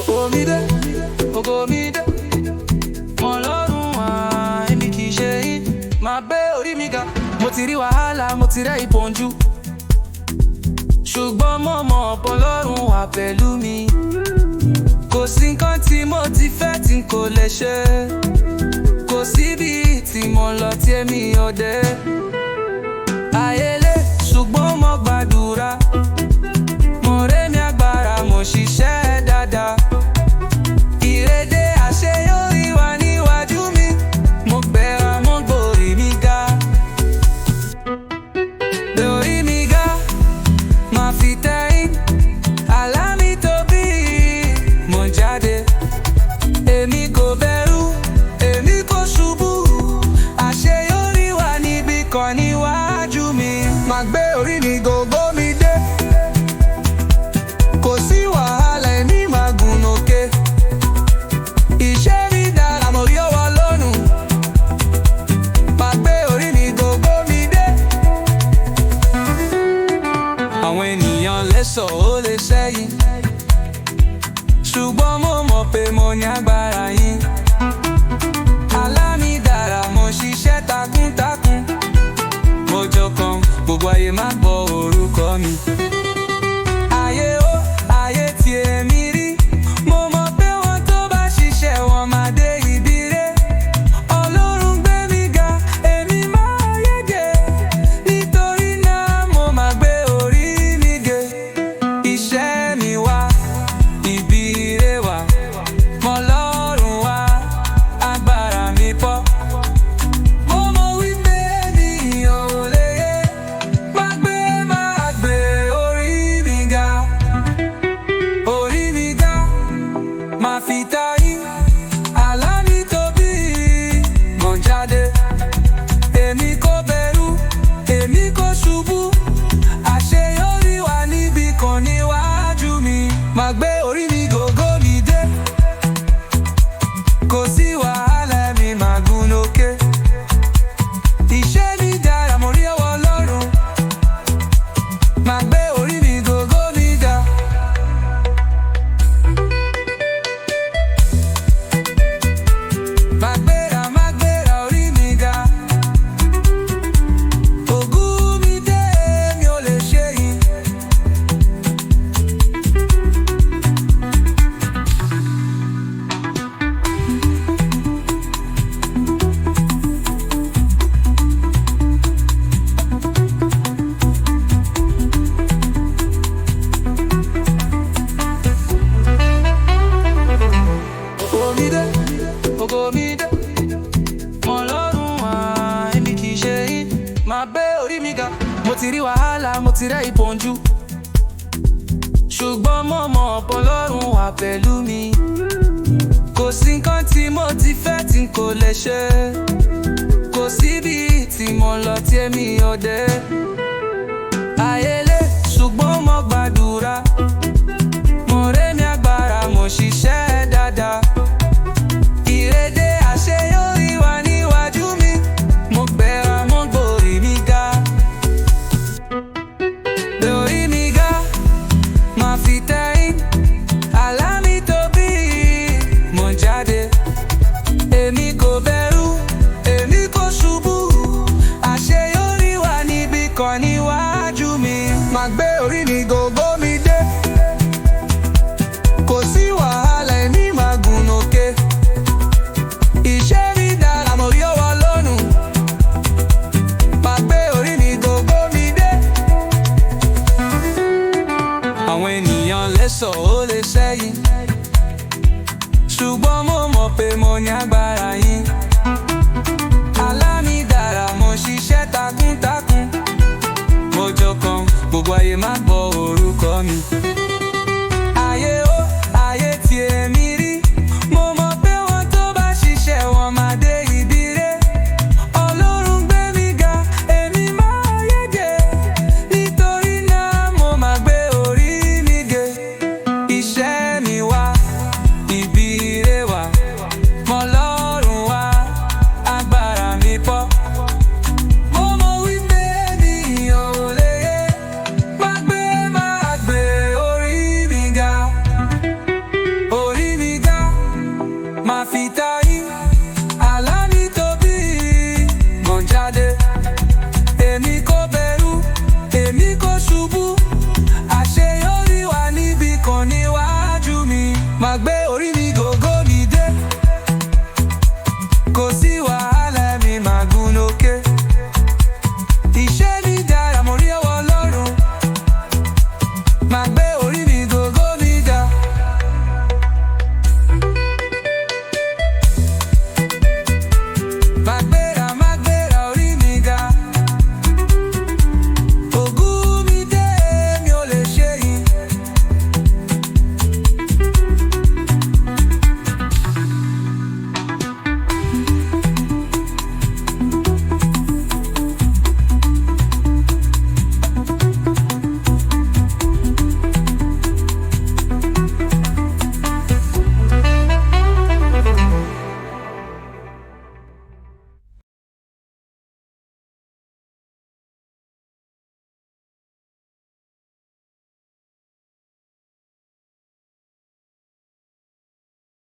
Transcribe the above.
mi dé, ògo mi dé. Ọlọ́run wá, èmi kì í ṣe yín, máa gbé orí mi ga. Mo ti rí wàhálà, mo ti rẹ́ ìpọ́njú, ṣùgbọ́n mo mọ̀ ọ̀pọ̀ Ọlọ́run wà pẹ̀lú mi. Kò sí nǹkan tí mo ti fẹ́ tí n kò lè ṣe, kò síbi tí mo lọ tí èmi ò dé. Ayélé ṣùgbọ́n mo gbàdúrà, mo rémi agbára, mo ṣiṣẹ́ dáadáa. Ìrédé àṣeyọrí wà níwájú mi, mo gbéra mo gbórí mi ga. Gbé orí mi ga, máa fi tẹ́yìn, àlá mi tóbi, mo jáde. Èmi kò bẹ̀rù, èmi kò ṣubú, àṣeyọrí wà níbì kan níwájú mi. Máa gbé orí mi gógó mi dé, kò sí wàhálà, èmi máa gùn òkè. Iṣẹ́ mi dára, mo rí ọwọ́ Ọlọ́run. Máa gbé orí mi gógó mi dé. Àwọn ènìyàn lè sọ ó lè sẹ́yìn, ṣùgbọ́n mo mọ̀ pé mo ní agbára yín. Àlá mi dára, mo ṣiṣẹ́ takuntakun, mo jọkan, gbogbo ayé máa gbọ́ orúkọ mi. Ayé ó, ayé tí èmi rí, mo mọ̀ pé wọn tó bá ṣiṣẹ́ wọn máa dé ibi rẹ̀. Ọlọ́run gbé mi ga, èmi máa yege, nítorí náà mo máa gbé orí mi ge. Iṣẹ́ mi wá, ibi rẹ̀ wá, mọ Ọlọ́run wá, agbára mi pọ̀. Mo mọ̀ wípé mi ò lè yé, máa gbé orí mi ga. Orí mi ga, máa fi tayín, àlá mi tóbi, mo jáde. Èmi kò bẹ̀rù, èmi kò ṣubú, àṣeyọrí wà níbì kan níwájú mi. Máa gbé orí mi gógó mi dé, kò sí wàhálà, èmi máa gùn òkè. Iṣẹ́ mi dára, mo rí ọwọ́ Ọlọ́run. Máa gbé orí mi gógó mi ga. Máa gbéra orí mi ga. Ògo mi dé, mi ò lè ṣe yìí. Ògo mi dé, ògo mi dé. Ọlọ́run wá, èmi kì í ṣe yín, máa gbé orí mi ga. Mo ti rí wàhálà, mo ti rẹ́ ìpọ́njú, ṣùgbọ́n mo mọ̀ ọ̀pọ̀ Ọlọ́run wà pẹ̀lú mi. Kò sí nǹkan tí mo ti fẹ́ tí n kò lè ṣe, kò síbi tí mo lọ tí èmi ò dé. Ayélé ṣùgbọ́n mo gbàdúrà, mo rémi agbára, mo ṣiṣẹ́ dáadáa. Ìrédé àṣeyọrí wà níwájú mi, mo gbéra mo gbórí mi ga. Gbé orí mi ga, máa fi tẹ́yìn, àlá mi tóbi, mo jáde. Èmi kò bẹ̀rù, èmi kò ṣubú, àṣeyọrí wà níbì kan níwájú mi. Máa gbé orí mi gógó mi dé, kò sí wàhálà, èmi máa gùn òkè. Iṣẹ́ mi dára, mo rí ọwọ́ Ọlọ́run. Máa gbé orí mi gógó mi dé. Àwọn ènìyàn lè sọ ó lè sẹ́yìn, ṣùgbọ́n mo mọ̀ pé mo ní agbára yín. Àlá mi dára, mo ṣiṣẹ́ takuntakun, mo jọkan, gbogbo ayé máa gbọ́ orúkọ mi. Ayé ó, ayé tí èmi